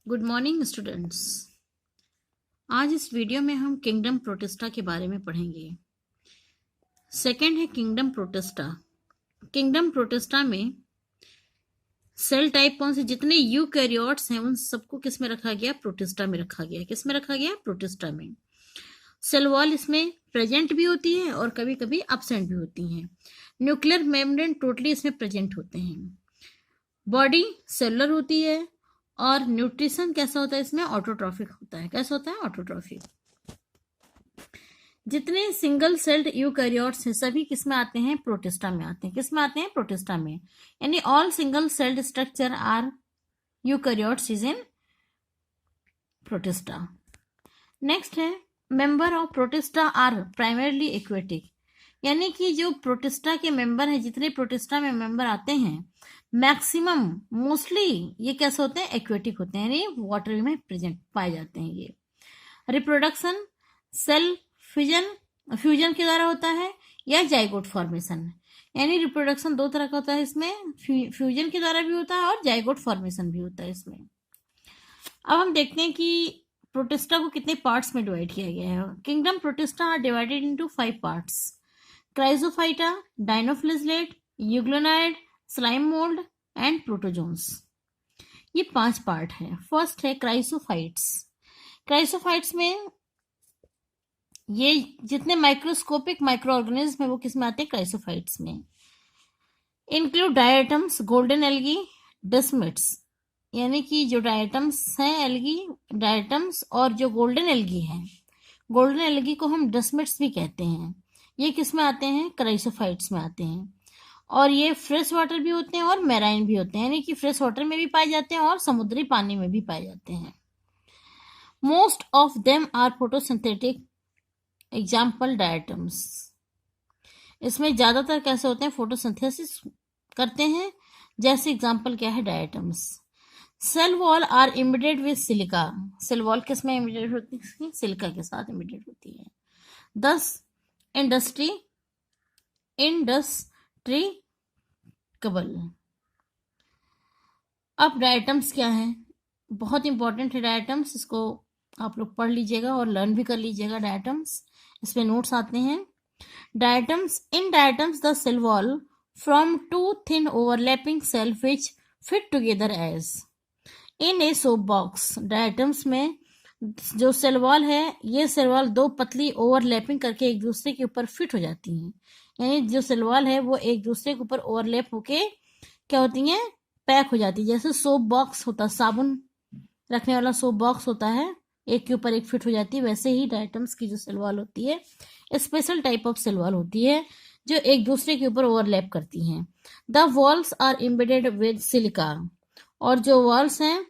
Good morning students. आज इस video में हम किंगडम प्रोटिस्टा के बारे में पढ़ेंगे। सेकंड है किंगडम प्रोटिस्टा। किंगडम प्रोटिस्टा में सेल टाइप कौन से, जितने यूकैरियोट्स हैं उन सबको किस में रखा गया? प्रोटिस्टा में रखा गया। किस में रखा गया? प्रोटिस्टा में। सेल वॉल इसमें प्रेजेंट भी होती है और कभी कभी एब्सेंट भी होती हैं। न्यूक्लियर मेम्ब्रेन टोटली इसमें प्रेजेंट होते हैं। बॉडी सेलुलर होती है और न्यूट्रिशन कैसा होता है इसमें? ऑटोट्रॉफिक होता है। कैसा होता है? ऑटोट्रॉफिक। जितने सिंगल सेल्ड यूकैरियोट्स हैं सभी किस में आते हैं? प्रोटिस्टा में आते हैं। किस में आते हैं? प्रोटिस्टा में। यानी all single celled structure are eukaryotes is in protista. Next है member of protista are primarily aquatic. यानी कि जो प्रोटिस्टा के मेंबर हैं, जितने प्रोटिस्टा में मेंबर आते हैं मैक्सिमम मोस्टली ये कैसे होते हैं? एक्वेटिक होते हैं, यानी वाटर में प्रेजेंट पाए जाते हैं। ये रिप्रोडक्शन सेल फ्यूजन के द्वारा होता है या जाइगोट फॉर्मेशन। यानी रिप्रोडक्शन दो तरह का होता है इसमें, फ्यूजन के द्वारा भी होता है और जाइगोट फॉर्मेशन भी होता है इसमें। अब हम देखते हैं कि प्रोटिस्टा को कितने पार्ट्स में डिवाइड किया गया है। Kingdom protista are divided into 5 parts: chrysophyta, dinoflagellate, euglenoid, slime mould and protozoans. ये 5 पार्ट है। फर्स्ट है क्राइसोफाइट्स। क्राइसोफाइट्स में ये जितने माइक्रोस्कोपिक माइक्रो ऑर्गेनिज्म है वो किस में आते हैं? क्राइसोफाइट्स में। Include diatoms, golden algae, desmids. यानी कि जो डायटम्स हैं एल्गी, डायटम्स और जो गोल्डन एल्गी हैं, गोल्डन एल्गी को हम डेस्मिट्स भी कहते हैं। ये किस में आते हैं? क्राइसोफाइट्स में आते हैं। और ये फ्रेश वाटर भी होते हैं और मैराइन भी होते हैं, यानी कि फ्रेश वाटर में भी पाए जाते हैं और समुद्री पानी में भी पाए जाते हैं। Most of them are photosynthetic, example diatoms. इसमें ज्यादातर कैसे होते हैं? फोटोसिंथेसिस करते हैं। जैसे एग्जाम्पल क्या है? Diatoms. Cell wall are embedded with silica. Cell wall किस में इमिडेड होती है? सिलिका के साथ इमिडेड होती है। दस इंडस्ट्रीकबल। अब डायटम्स क्या है? बहुत इंपॉर्टेंट है डायटम्स, इसको आप लोग पढ़ लीजिएगा और लर्न भी कर लीजिएगा। डायटम्स इस पे नोट्स आते हैं। Diatoms in diatoms the cell wall from two thin overlapping cell which fit together as in a soap box. Diatoms में जो सेल वॉल है, ये सेल वॉल दो पतली ओवरलैपिंग करके एक दूसरे के ऊपर फिट हो जाती हैं। यानी जो सेल वॉल है वो एक दूसरे के ऊपर ओवरलैप होके क्या होती हैं? पैक हो जाती है। जैसे सोप बॉक्स होता है, साबुन रखने वाला सोप बॉक्स होता है, एक के ऊपर एक फिट हो जाती है, वैसे ही डायटम्स की जो सेल वॉल होती है special type of cell wall होती है जो एक दूसरे के ऊपर ओवरलैप करती हैं। The walls are embedded with silica. और जो वॉल्स हैं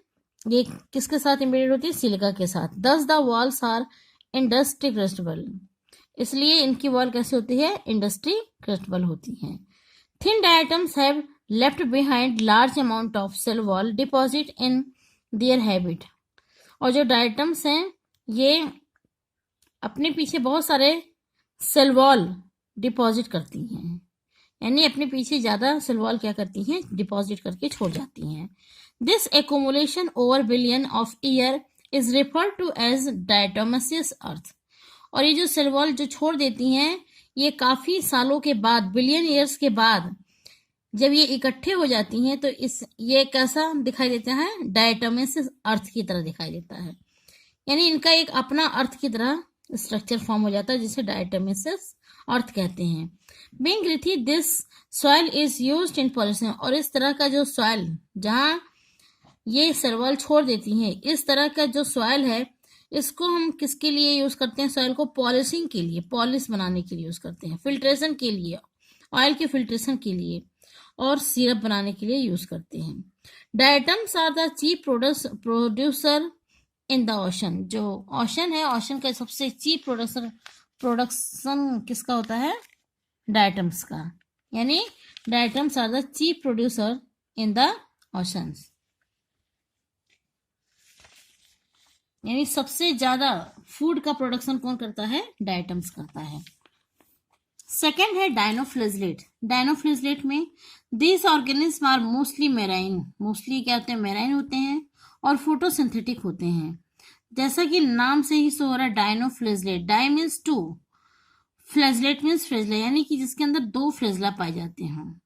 ये किसके साथ इम्बेडेड होती है? सिलिका के साथ। दस द वॉल्स आर इंडस्ट्री क्रस्टेबल। इसलिए इनकी वॉल कैसे होती है? इंडस्ट्री क्रस्टेबल होती है। Thin diatoms have left behind large amount of cell wall deposit in their habit. और जो डायटम्स हैं ये अपने पीछे बहुत सारे सेल वॉल डिपॉजिट करती हैं, यानी अपने पीछे ज्यादा सेल वॉल क्या करती हैं? डिपॉजिट करके छोड़ जाती हैं। This accumulation over billion of year is referred to as diatomaceous earth. और ये जो सेल वॉल जो छोड़ देती हैं ये काफी सालों के बाद, बिलियन ईयर्स के बाद जब ये इकट्ठे हो जाती हैं तो ये कैसा दिखाई देता है? डायटोमसियस अर्थ की तरह दिखाई देता है। यानी इनका एक अपना अर्थ की तरह स्ट्रक्चर फॉर्म हो जाता है जिसे डायटोमसियस अर्थ कहते हैं। Being gritty this soil is used in polishing. और इस तरह का जो सॉइल जहाँ ये सेल वॉल छोड़ देती हैं, इस तरह का जो सॉइल है इसको हम किसके लिए यूज करते हैं? सॉइल को पॉलिशिंग के लिए, पॉलिश बनाने के लिए यूज करते हैं, फिल्ट्रेशन के लिए, ऑयल के फिल्ट्रेशन के लिए और सिरप बनाने के लिए यूज करते हैं। Diatoms are the chief producer in the ocean. जो ओशन है, ओशन का सबसे चीप प्रोडक्शन किसका होता है? डायटम्स का। यानी diatoms are the chief producer in the oceans. यानी सबसे ज्यादा फूड का प्रोडक्शन कौन करता है? डायटम्स करता है। सेकेंड है डाइनोफ्लिजलेट। डाइनोफ्लिजलेट में this organism are mostly marine. Mostly क्या होते हैं? मेराइन होते हैं और फोटोसिंथेटिक होते हैं। जैसा कि नाम से ही शो हो रहा है dinoflagellate, di means two, flagellate means flagella, यानी कि जिसके अंदर दो फ्लेजला पाए जाते हैं।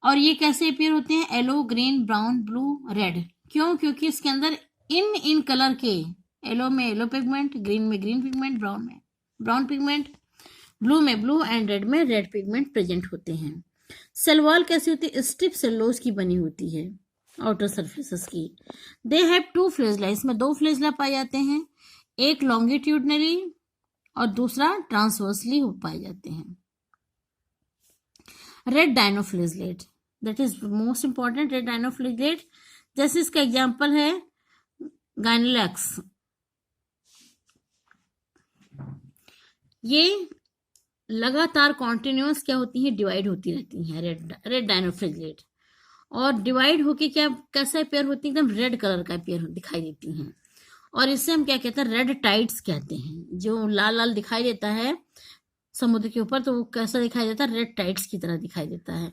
और ये कैसे अपीयर होते हैं? Yellow, green, brown, blue, red. क्यों? क्योंकि इसके अंदर इन कलर के, येलो में येलो पिगमेंट, ग्रीन में ग्रीन पिगमेंट, ब्राउन में ब्राउन पिगमेंट, ब्लू में ब्लू एंड रेड में रेड पिगमेंट प्रेजेंट होते हैं। सेल वॉल कैसी होती है? स्टिफ सेलुलोज की बनी होती है, आउटर सरफेसेस की। दे हैव टू फ्लेजला, इसमें दो फ्लेजला पाए जाते हैं, एक लॉन्गिट्यूडनली और दूसरा ट्रांसवर्सली पाए जाते हैं। Red dinoflagellate, that is most important. Red dinoflagellate, जैसे इसका एग्जांपल है गाइनलैक्स, ये लगातार कॉन्टिन्यूस क्या होती है? डिवाइड होती रहती हैं, रेड डायनोफ्लेजलेट। और डिवाइड होके क्या कैसा पेयर होती है? एकदम रेड कलर का पेयर दिखाई देती हैं। और इससे हम क्या कहते हैं? रेड टाइड्स कहते हैं। जो लाल लाल दिखाई देता है समुद्र के ऊपर, तो वो कैसा दिखाई देता है? रेड टाइड्स की तरह दिखाई देता है।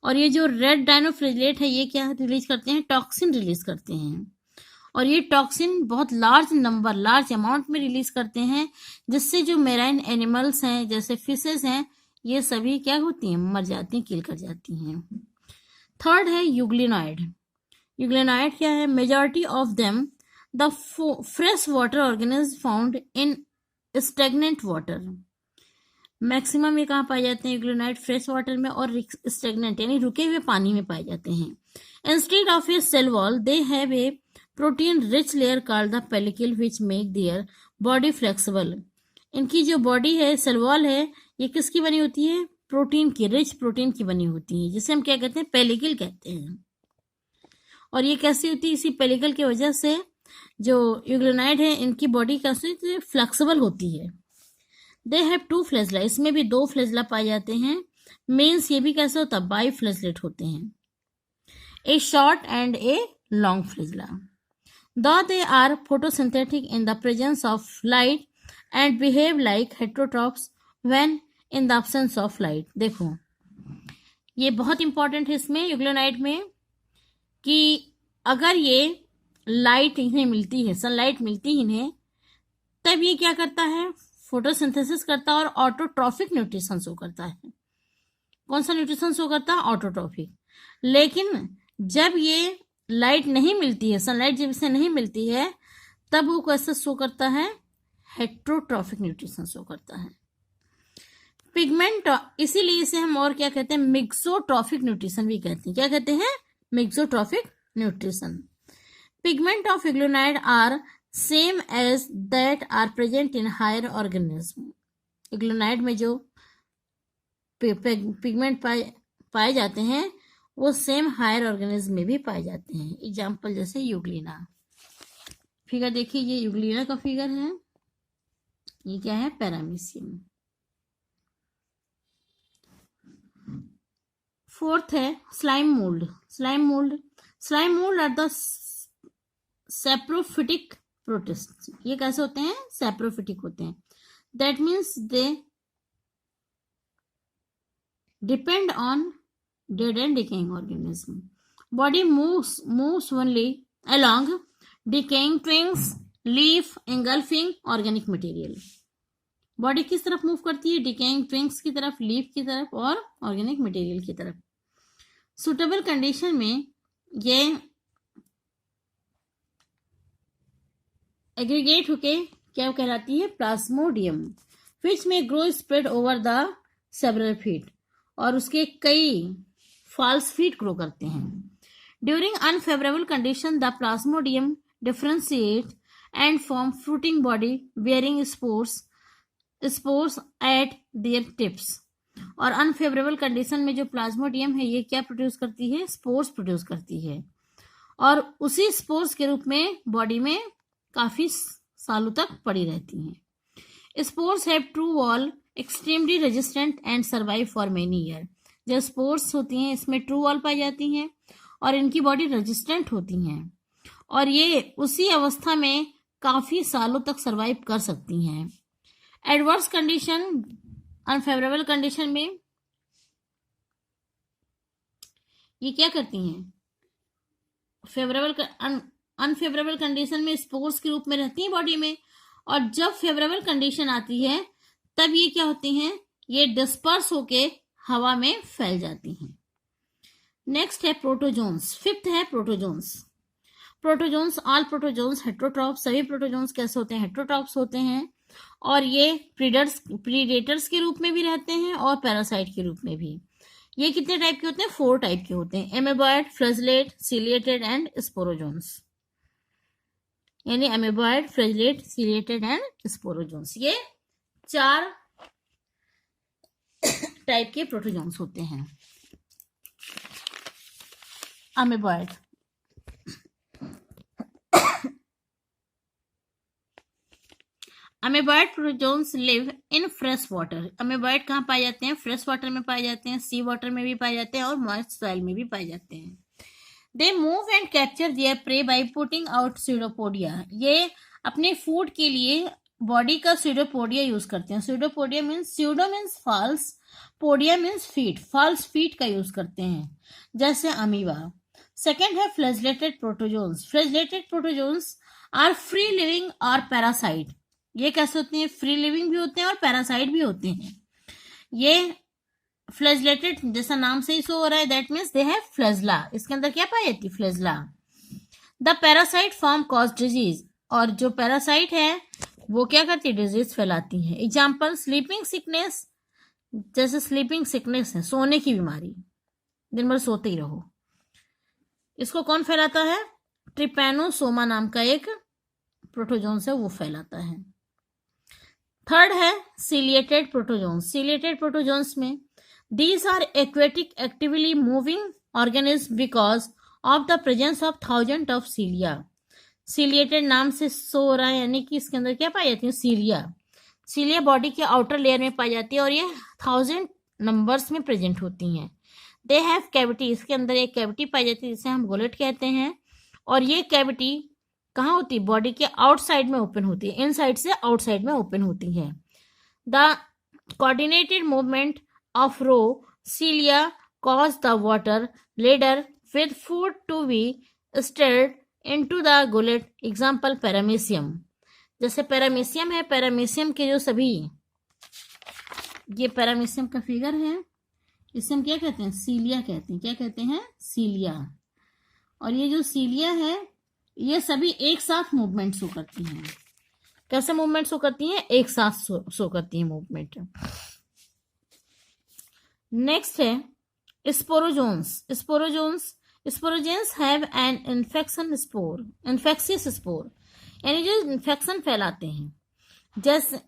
और ये जो रेड डायनोफ्लेजलेट है, ये क्या रिलीज करते हैं? टॉक्सिन रिलीज करते हैं। और ये टॉक्सिन बहुत लार्ज अमाउंट में रिलीज करते हैं, जिससे जो मेराइन एनिमल्स हैं, जैसे फिशेस हैं, ये सभी क्या होती हैं? मर जाती हैं, किल कर जाती हैं। थर्ड है यूग्लिनॉइड। यूग्लिनॉइड क्या है? Majority of them the fresh water organism found in stagnant water. Maximum ये कहाँ पाए जाते हैं? यूग्लिनॉइड फ्रेश वाटर में और स्टेगनेंट यानी रुके हुए पानी में पाए जाते हैं। Instead of a cell wall they have a protein rich layer called the pellicle which make their body flexible. इनकी जो बॉडी है, सेल वॉल है, ये किसकी बनी होती है? प्रोटीन की, रिच प्रोटीन की बनी होती है, जिसे हम क्या कहते हैं? पेलिकल कहते हैं। और ये कैसी होती है? इसी पेलिकल की वजह से जो यूग्लिनॉइड है, इनकी बॉडी कैसे फ्लेक्सिबल होती है। दे हैव टू फ्लेजला, इसमें भी दो फ्लेजला पाए जाते हैं। मीन्स ये भी कैसे होता है? बाई फ्लेजलेट होते हैं। ए short and a long flagella. Though they are photosynthetic in the presence of light and behave like heterotrophs when in the absence of light। देखो, ये बहुत इंपॉर्टेंट है इसमें यूग्लिनॉइड में, कि अगर ये लाइट इन्हें मिलती है, सनलाइट मिलती है इन्हें, तब ये क्या करता है? फोटोसिंथेसिस करता है और ऑटोट्रॉफिक न्यूट्रिशन शो करता है। कौन सा न्यूट्रिशन शो करता है? ऑटोट्रॉफिक। लेकिन जब ये लाइट नहीं मिलती है, सनलाइट जब इसे नहीं मिलती है, तब वो कैसे शो करता है? हेट्रोट्रॉफिक न्यूट्रिशन शो करता है। पिगमेंट, इसीलिए इसे हम और क्या कहते हैं? मिक्सोट्रॉफिक न्यूट्रिशन भी कहते हैं। क्या कहते हैं? Mixotrophic nutrition. Pigment of euglenoid are same as that are present in higher organism. Euglenoid में जो पिगमेंट पाए जाते हैं, वो सेम हायर ऑर्गेनिज्म में भी पाए जाते हैं। एग्जाम्पल जैसे यूग्लिना। फिगर देखिए, ये यूग्लिना का फिगर है, ये क्या है? पैरामीशियम। फोर्थ है slime mould. Slime mould are the saprophytic protist. ये कैसे होते हैं? सैप्रोफिटिक होते हैं। That means they depend on dead and decaying organism. Body moves only along decaying twigs, leaf, engulfing organic material. Body किस तरफ move करती है? डिकेइंग ट्विग्स की तरफ, लीफ की तरफ और ऑर्गेनिक मटेरियल की तरफ। सुटेबल कंडीशन में ये एग्रीगेट होके क्या कहलाती है? प्लाज्मोडियम, विच में grow spread over the several feet, और उसके कई फॉल्स फीट ग्रो करते हैं। During unfavourable condition the Plasmodium differentiate and form fruiting body bearing spores eight there tips. और अनफेवरेबल कंडीशन में जो प्लाज्मोडियम है, ये क्या प्रोड्यूस करती है? स्पोर्स प्रोड्यूस करती है, और उसी स्पोर्स के रूप में बॉडी में काफी सालों तक पड़ी रहती हैं। Spores have true wall, extremely resistant and survive for many year. जो स्पोर्स होती हैं, इसमें ट्रू वॉल पाई जाती हैं और इनकी बॉडी रेजिस्टेंट होती हैं, और ये उसी अवस्था में काफी सालों तक सर्वाइव कर सकती हैं। एडवर्स कंडीशन, अनफेवरेबल कंडीशन में ये क्या करती हैं? अनफेवरेबल कंडीशन में स्पोर्स के रूप में रहती हैं बॉडी में, और जब फेवरेबल कंडीशन आती है तब ये क्या होती हैं, ये डिस्पर्स होके हवा में फैल जाती हैं। नेक्स्ट है प्रोटोजोन्स। फिफ्थ है protozoans. Protozoans, all protozoans heterotrophs, सभी प्रोटोजोन्स कैसे होते हैं, हेट्रोट्रॉप्स होते हैं, और ये प्रीडेटर्स के रूप में भी रहते हैं और पैरासाइट के रूप में भी। ये कितने टाइप के होते हैं, 4 टाइप के होते हैं, amoeboid, flagellate, ciliated and sporozoans. यानी amoeboid, flagellate, ciliated and sporozoans, ये 4 टाइप के प्रोटोजोन्स होते हैं। Amoeboid, amoeboid protozoans live in fresh water. Amoeboid कहाँ पाए जाते हैं, फ्रेश वाटर में पाए जाते हैं, सी वाटर में भी पाए जाते हैं और मॉइस्ट सॉइल में भी पाए जाते हैं। They move and capture there pray by putting out pseudopodia. ये अपने फूड के लिए बॉडी का स्यूडोपोडिया यूज करते हैं। Pseudopodia means, pseudo means false, podia means feet, false feet का यूज करते हैं, जैसे अमीबा। सेकेंड है flagellated protozoans. Flagellated protozoans are free living और पैरासाइट। ये कैसे होते हैं, फ्री लिविंग भी होते हैं और पैरासाइट भी होते हैं। ये फ्लैजेलेटेड, जैसा नाम से ही शो हो रहा है, that means they have flagella. इसके अंदर क्या पाई जाती है, flagella. The parasite form cause disease. और जो पैरासाइट है वो क्या करती है, डिजीज फैलाती है। एग्जाम्पल, स्लीपिंग सिकनेस, जैसे स्लीपिंग सिकनेस है, सोने की बीमारी, दिन भर सोते ही रहो, इसको कौन फैलाता है, ट्रिपैनोसोमा नाम का एक प्रोटोजोन्स है, वो फैलाता है। थर्ड है सीलिएटेड प्रोटोजोन्स। सीलिएटेड प्रोटोजोन्स में these are aquatic actively moving organisms because of the presence of thousands of cilia। Ciliated नाम से सो रहा है, यानी कि इसके अंदर क्या पाई जाती है, सीलिया। सीलिया बॉडी के आउटर लेयर में पाई जाती है और ये 1000 नंबर्स में प्रेजेंट होती हैं। दे हैव कैविटी, इसके अंदर एक कैविटी पाई जाती है जिसे हम गोलेट कहते हैं, और ये कैविटी कहाँ होती है, बॉडी के आउटसाइड में ओपन होती है, इनसाइड से आउटसाइड में ओपन होती है। The coordinated movement of row cilia cause the water ladder with food to be stirred into the gullet। Example, paramecium. जैसे पैरामीशियम है, पैरामीशियम के जो सभी, ये पैरामीशियम का फिगर है, इसे हम क्या कहते हैं, सीलिया कहते हैं। क्या कहते हैं, सीलिया। और ये जो सीलिया है ये सभी एक साथ मूवमेंट शो करती हैं। कैसे मूवमेंट शो करती हैं, एक साथ शो करती हैं मूवमेंट। नेक्स्ट है sporozoans. Sporozoans have an infection spore, infectious spore, यानी जो इन्फेक्शन फैलाते हैं, जैसे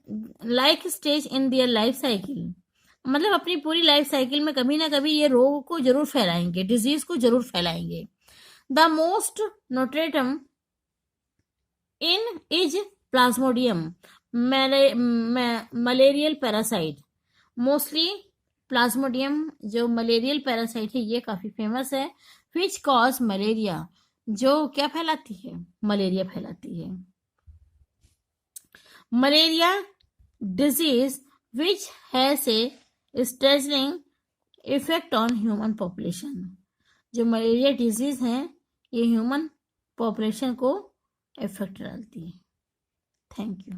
like stage in their life cycle, मतलब अपनी पूरी लाइफ साइकिल में कभी ना कभी ये रोग को जरूर फैलाएंगे, डिजीज को जरूर फैलाएंगे। The most notable in is plasmodium malarial parasite. Mostly plasmodium जो मलेरियल पैरासाइट है ये काफी फेमस है। विच कॉज मलेरिया, जो क्या फैलाती है, मलेरिया फैलाती है। Malaria disease which has a staggering effect on human population. जो मलेरिया डिजीज है ये ह्यूमन पॉपुलेशन को इफेक्ट डालती है। Thank you.